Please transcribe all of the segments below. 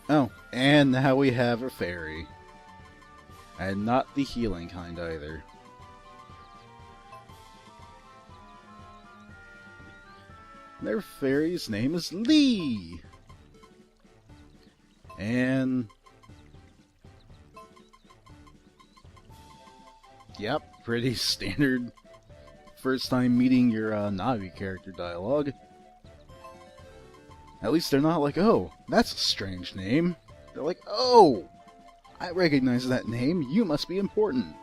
Oh, and now we have a fairy. And not the healing kind either. Their fairy's name is Lee! And... yep, pretty standard first time meeting your Navi character dialogue. At least they're not like, oh, that's a strange name. They're like, oh, I recognize that name, you must be important.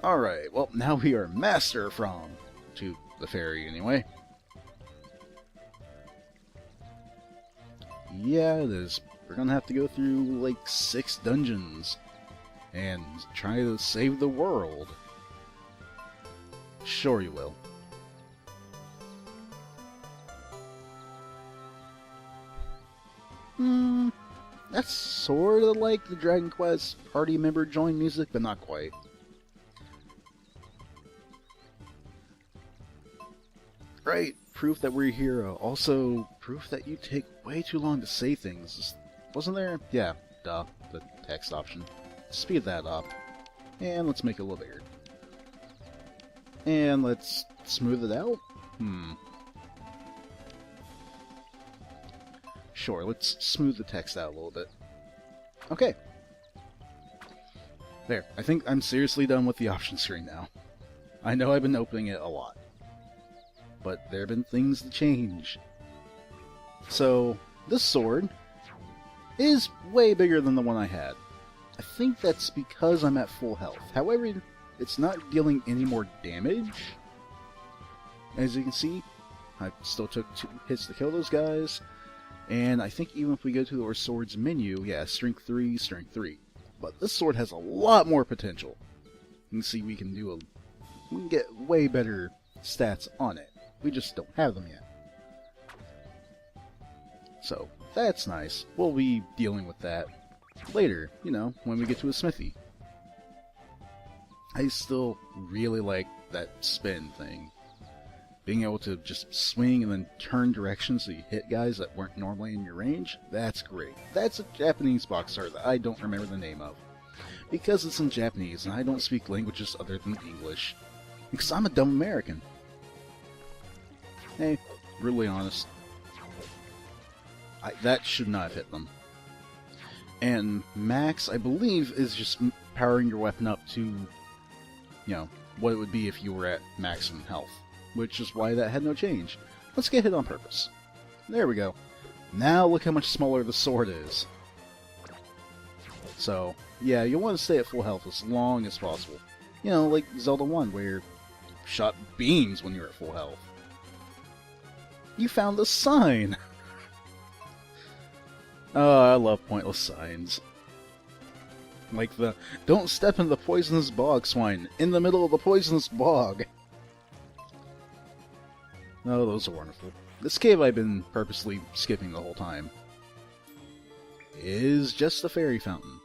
Alright, well, now we are Master from, to the fairy anyway. Yeah, it is. We're gonna have to go through like 6 dungeons and try to save the world. Sure you will. That's sort of like the Dragon Quest party member join music, but not quite. Right, proof that we're a hero. Also, proof that you take way too long to say things. Wasn't there? Yeah, duh, the text option. Speed that up. And let's make it a little bigger. And let's smooth it out? Sure, let's smooth the text out a little bit. Okay. There, I think I'm seriously done with the option screen now. I know I've been opening it a lot. But there have been things to change. So, this sword is way bigger than the one I had. I think that's because I'm at full health. However, it's not dealing any more damage. As you can see, I still took 2 hits to kill those guys. And I think even if we go to our sword's menu, yeah, strength 3, strength 3. But this sword has a lot more potential. You can see we can get way better stats on it. We just don't have them yet. So, that's nice. We'll be dealing with that later, you know, when we get to a smithy. I still really like that spin thing. Being able to just swing and then turn directions so you hit guys that weren't normally in your range, that's great. That's a Japanese box art that I don't remember the name of. Because it's in Japanese and I don't speak languages other than English. Because I'm a dumb American. Hey, brutally honest. That should not have hit them. And max, I believe, is just powering your weapon up to, you know, what it would be if you were at maximum health. Which is why that had no change. Let's get hit on purpose. There we go. Now look how much smaller the sword is. So, yeah, you'll want to stay at full health as long as possible. You know, like Zelda 1, where you shot beams when you're at full health. You found the sign! Oh, I love pointless signs. Like the, don't step in the poisonous bog swine, in the middle of the poisonous bog. Oh, those are wonderful. This cave I've been purposely skipping the whole time is just the fairy fountain.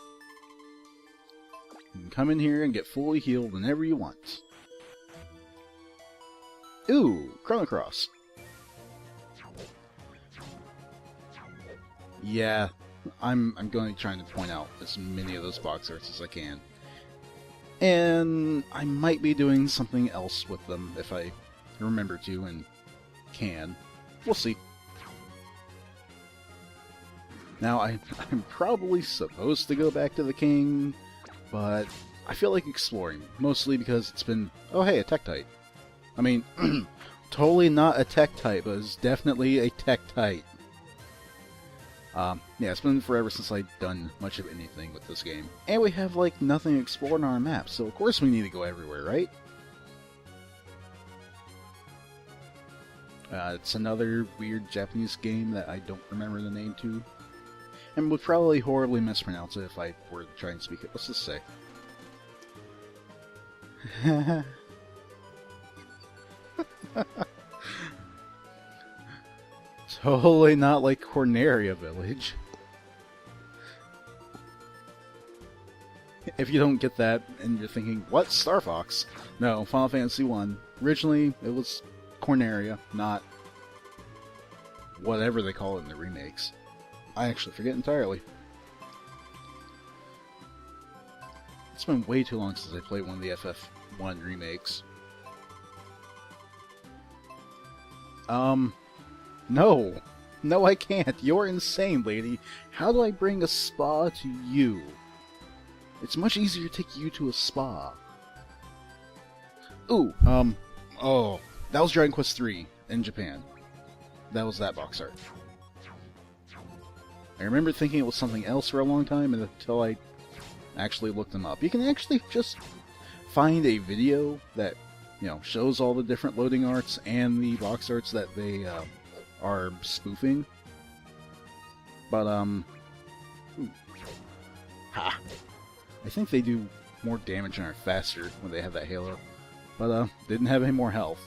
You can come in here and get fully healed whenever you want. Ooh, Chrono Cross. Yeah, I'm going to be trying to point out as many of those box arts as I can. And I might be doing something else with them if I remember to and can. We'll see. Now, I'm probably supposed to go back to the king, but I feel like exploring, mostly because it's been, oh hey, a Tektite. I mean, totally not a Tektite, but it's definitely a Tektite. Yeah, it's been forever since I've done much of anything with this game. And we have, like, nothing to explore on our map, so of course we need to go everywhere, right? It's another weird Japanese game that I don't remember the name to. And would probably horribly mispronounce it if I were to try and speak it. Let's just say. Totally not like Corneria Village. If you don't get that and you're thinking, what? Star Fox? No, Final Fantasy 1. Originally, it was Corneria, not whatever they call it in the remakes. I actually forget entirely. It's been way too long since I played one of the FF1 remakes. No. No, I can't. You're insane, lady. How do I bring a spa to you? It's much easier to take you to a spa. Ooh, oh, that was Dragon Quest III in Japan. That was that box art. I remember thinking it was something else for a long time until I actually looked them up. You can actually just find a video that, you know, shows all the different loading arts and the box arts that they are spoofing. But ha! I think they do more damage and are faster when they have that halo. But didn't have any more health.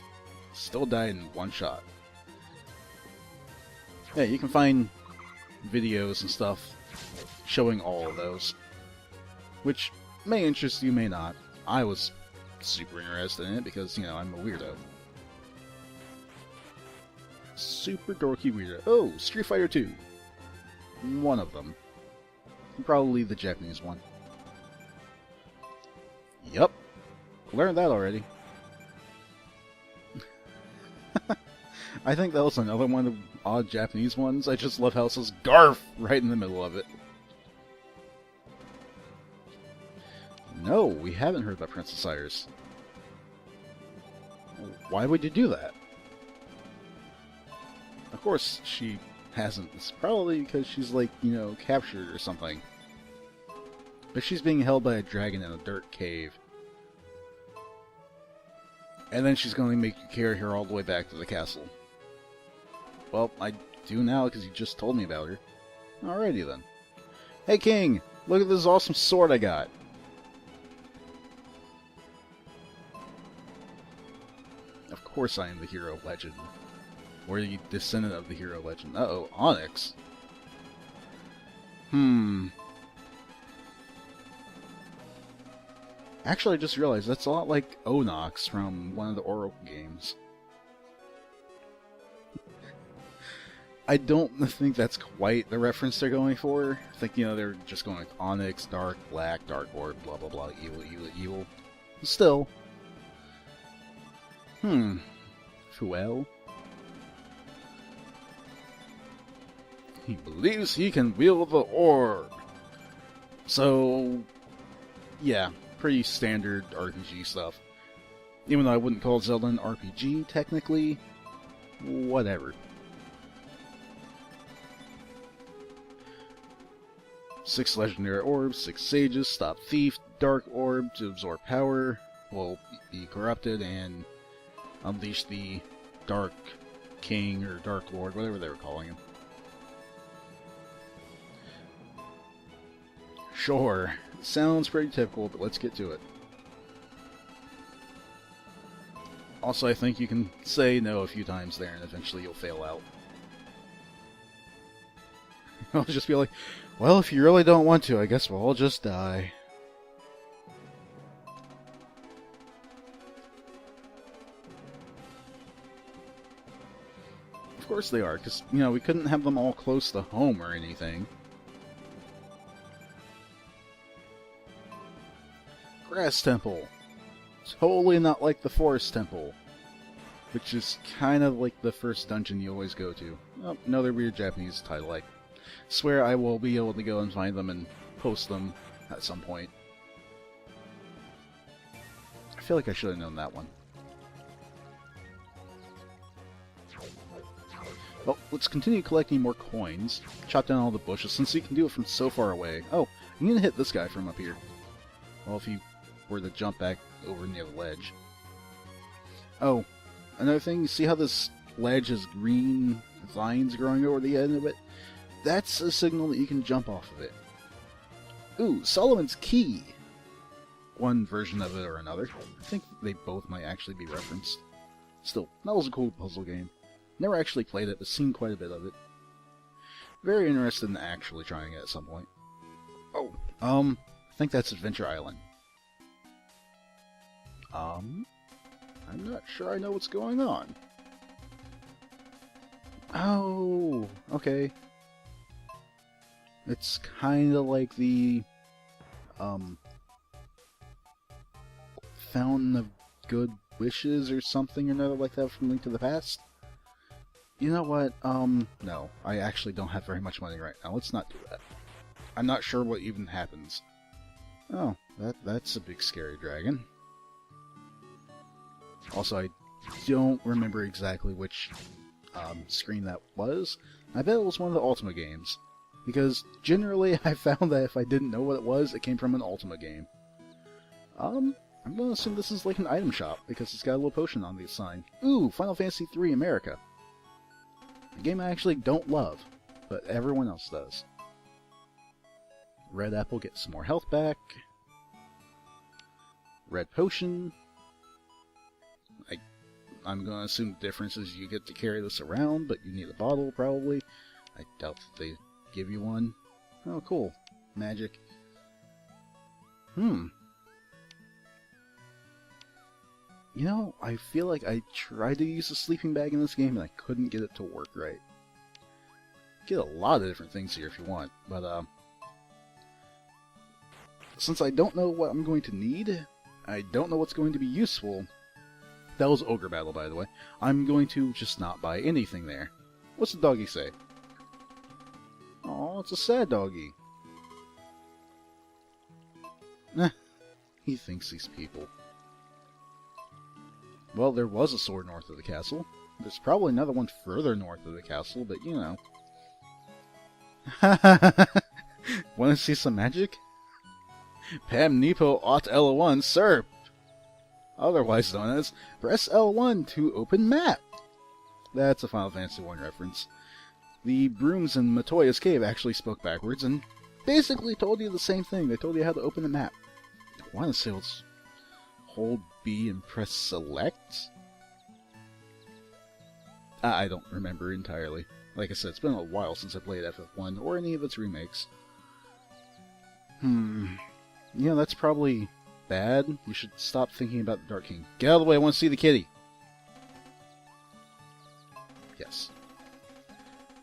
Still died in one shot. Yeah, you can find videos and stuff showing all of those, which may interest you, may not. I was super interested in it because, you know, I'm a weirdo. Super dorky weirdo. Oh, Street Fighter 2. One of them. Probably the Japanese one. Yup. Learned that already. I think that was another one of the odd Japanese ones. I just love how it says GARF right in the middle of it. No, we haven't heard about Princess Iris. Why would you do that? Of course she hasn't. It's probably because she's, like, you know, captured or something. But she's being held by a dragon in a dirt cave. And then she's going to make you carry her all the way back to the castle. Well, I do now because you just told me about her. Alrighty then. Hey King! Look at this awesome sword I got! Of course I am the hero legend. Or the descendant of the hero legend. Uh-oh, Onyx. Actually, I just realized that's a lot like Onox from one of the Oracle games. I don't think that's quite the reference they're going for. I think, you know, they're just going with Onyx, Dark, Black, Dark Orb, blah blah blah, evil, evil, evil. Still. Fuel? He believes he can wield the orb. So, yeah, pretty standard RPG stuff. Even though I wouldn't call Zelda an RPG, technically. Whatever. 6 legendary orbs, 6 sages, stop thief, dark orb to absorb power, will be corrupted and unleash the Dark King or Dark Lord, whatever they were calling him. Sure, sounds pretty typical, but let's get to it. Also, I think you can say no a few times there and eventually you'll fail out. I'll just be like, well, if you really don't want to, I guess we'll all just die. Of course they are, because, you know, we couldn't have them all close to home or anything. Grass Temple. Totally not like the Forest Temple, which is kind of like the first dungeon you always go to. Oh, another weird Japanese title. I swear I will be able to go and find them and post them at some point. I feel like I should have known that one. Well, let's continue collecting more coins. Chop down all the bushes, since you can do it from so far away. Oh, I'm gonna hit this guy from up here. Well, if you were to jump back over near the ledge. Oh, another thing, you see how this ledge has green vines growing over the end of it? That's a signal that you can jump off of it. Ooh, Solomon's Key! One version of it or another. I think they both might actually be referenced. Still, that was a cool puzzle game. Never actually played it, but seen quite a bit of it. Very interested in actually trying it at some point. Oh, I think that's Adventure Island. I'm not sure I know what's going on. Oh, okay. It's kind of like the Fountain of Good Wishes or something or another like that from Link to the Past. You know what? No. I actually don't have very much money right now. Let's not do that. I'm not sure what even happens. Oh, that's a big scary dragon. Also, I don't remember exactly which screen that was. I bet it was one of the Ultima games. Because generally I found that if I didn't know what it was, it came from an Ultima game. I'm gonna assume this is like an item shop, because it's got a little potion on the sign. Ooh, Final Fantasy III America. A game I actually don't love, but everyone else does. Red apple gets some more health back. Red potion. I'm going to assume the difference is you get to carry this around, but you need a bottle, probably. I doubt that they give you one. Oh, cool. Magic. You know, I feel like I tried to use a sleeping bag in this game, and I couldn't get it to work right. Get a lot of different things here if you want, but, since I don't know what I'm going to need, I don't know what's going to be useful. That was Ogre Battle, by the way. I'm going to just not buy anything there. What's the doggy say? Oh, it's a sad doggy. He thinks these people. Well, there was a sword north of the castle. There's probably another one further north of the castle, but you know. Want to see some magic? Pam Nepo Aut L1 Sir! Otherwise known as press L1 to open map. That's a Final Fantasy I reference. The brooms in Matoya's cave actually spoke backwards and basically told you the same thing. They told you how to open the map. I want to say let's hold B and press select? I don't remember entirely. Like I said, it's been a while since I played FF1 or any of its remakes. Yeah, that's probably bad. You should stop thinking about the Dark King. Get out of the way, I want to see the kitty! Yes.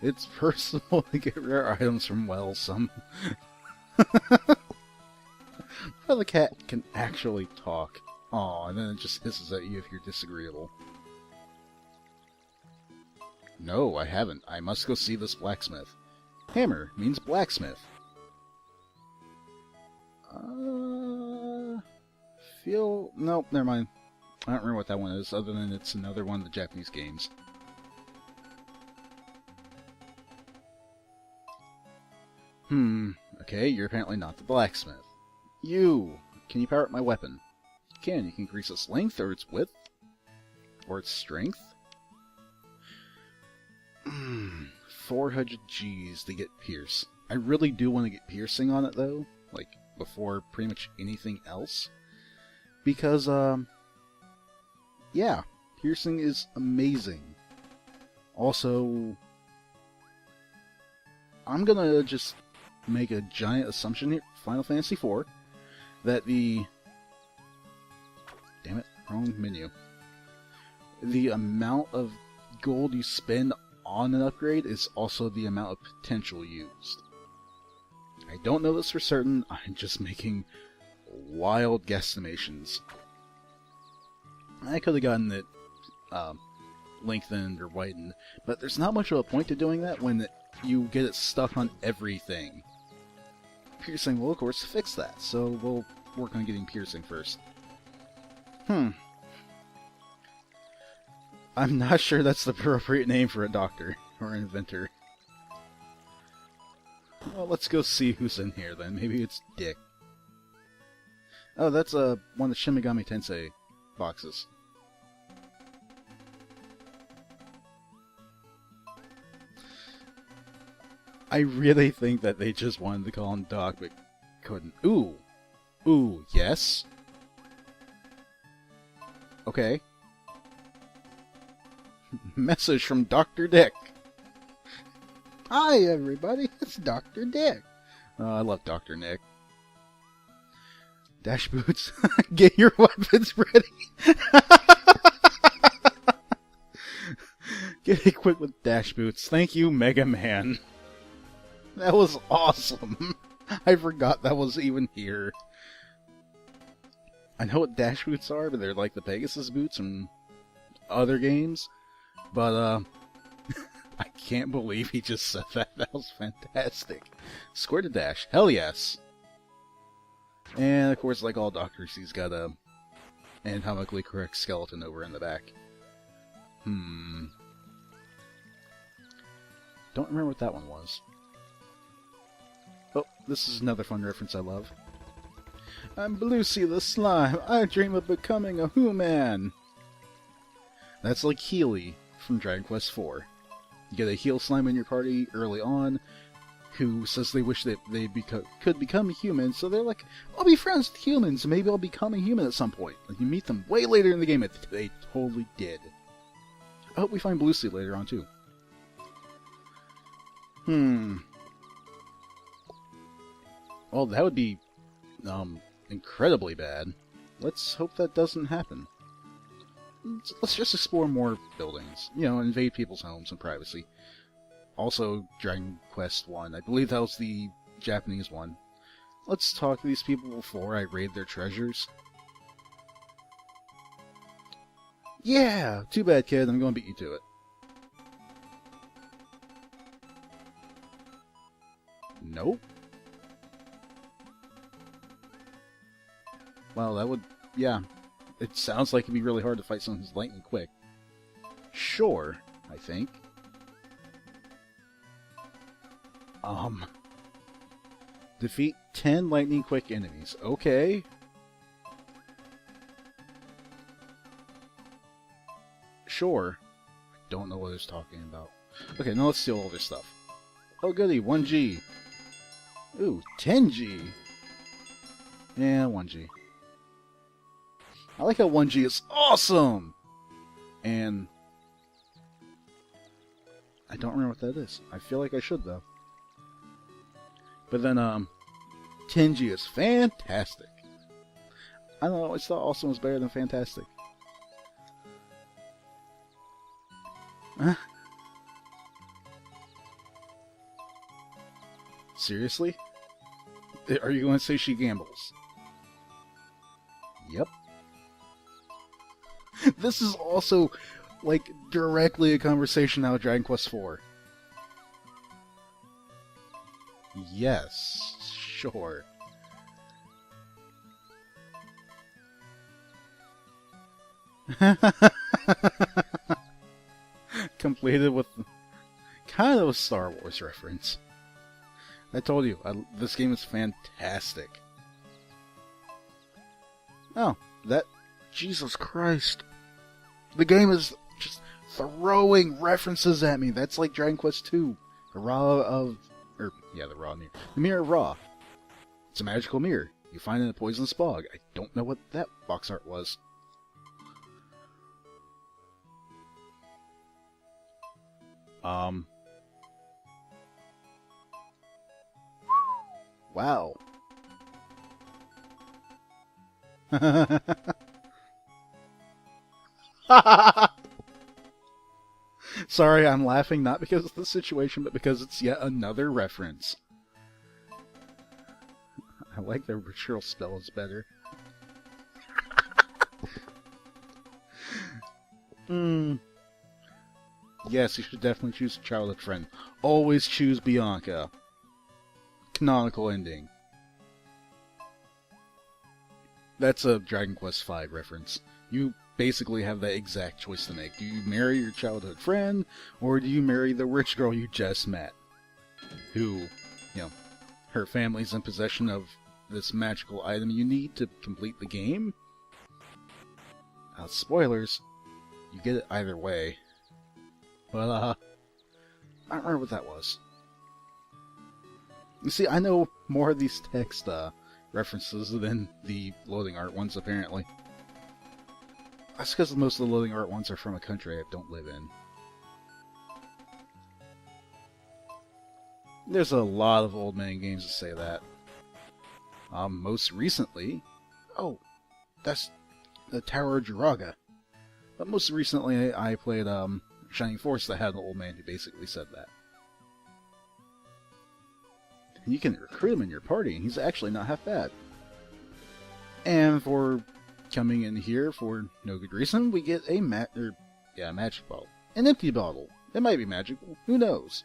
It's personal to get rare items from wells. How the cat can actually talk. Aw, and then it just hisses at you if you're disagreeable. No, I haven't. I must go see this blacksmith. Hammer means blacksmith. Nope, never mind. I don't remember what that one is, other than it's another one of the Japanese games. Okay, you're apparently not the blacksmith. Can you power up my weapon? You can increase its length, or its width, or its strength. 400 Gs to get pierce. I really do want to get piercing on it, though. Like, before pretty much anything else. Because, yeah, piercing is amazing. Also, I'm gonna just make a giant assumption here, Final Fantasy IV, that the... Damn it, wrong menu. The amount of gold you spend on an upgrade is also the amount of potential used. I don't know this for certain, I'm just making wild guesstimations. I could have gotten it lengthened or widened, but there's not much of a point to doing that when you get it stuck on everything. Piercing will of course fix that, so we'll work on getting piercing first. I'm not sure that's the appropriate name for a doctor or an inventor. Well, let's go see who's in here then. Maybe it's Dick. Oh, that's one of the Shin Megami Tensei boxes. I really think that they just wanted to call him Doc, but couldn't. Ooh, yes. Okay. Message from Dr. Dick. Hi, everybody. It's Dr. Dick. I love Dr. Nick. Dash Boots, get your weapons ready. Get equipped with dash boots. Thank you, Mega Man. That was awesome. I forgot that was even here. I know what dash boots are, but they're like the Pegasus boots from other games. But, I can't believe he just said that. That was fantastic. Square to dash. Hell yes. And, of course, like all doctors, he's got a anatomically correct skeleton over in the back. Don't remember what that one was. Oh, this is another fun reference I love. I'm Bluesy the Slime. I dream of becoming a human. That's like Healy from Dragon Quest IV. You get a heel slime in your party early on who says they wish that they could become a human, so they're like, I'll be friends with humans, and maybe I'll become a human at some point. And you meet them way later in the game, and they totally did. I hope we find Bluesy later on, too. Well, that would be, incredibly bad. Let's hope that doesn't happen. Let's just explore more buildings. You know, invade people's homes and privacy. Also, Dragon Quest 1. I believe that was the Japanese one. Let's talk to these people before I raid their treasures. Yeah! Too bad, kid. I'm going to beat you to it. Nope. Well, that would... yeah. It sounds like it'd be really hard to fight someone who's lightning quick. Sure, I think. Defeat 10 lightning quick enemies. Okay. Sure. Don't know what it's talking about. Okay, now let's steal all this stuff. Oh goody, 1G. Ooh, 10G. Yeah, 1G. I like how 1G is awesome! And I don't remember what that is. I feel like I should, though. But then, 10G is fantastic. I don't know, I always thought awesome was better than fantastic. Huh? Seriously? Are you going to say she gambles? Yep. This is also, like, directly a conversation out of Dragon Quest IV. Yes, sure. Completed with kind of a Star Wars reference. I told you, this game is fantastic. Oh, that... Jesus Christ. The game is just throwing references at me. That's like Dragon Quest II. The Mirror of Ra. It's a magical mirror. You find it in a poisonous bog. I don't know what that box art was. Wow. Sorry, I'm laughing not because of the situation, but because it's yet another reference. I like their ritual spells better. Yes, you should definitely choose a childhood friend. Always choose Bianca. Canonical ending. That's a Dragon Quest V reference. You basically have that exact choice to make. Do you marry your childhood friend, or do you marry the rich girl you just met? Who, you know, her family's in possession of this magical item you need to complete the game? Spoilers. You get it either way. But, I don't remember what that was. You see, I know more of these text, references than the loading art ones, apparently. That's because most of the loading art ones are from a country I don't live in. There's a lot of old man games that say that. Most recently... Oh, that's the Tower of Jiraga. But most recently I played, Shining Force that had an old man who basically said that. You can recruit him in your party, and he's actually not half bad. And for coming in here for no good reason, we get a magic bottle. An empty bottle. It might be magical. Who knows?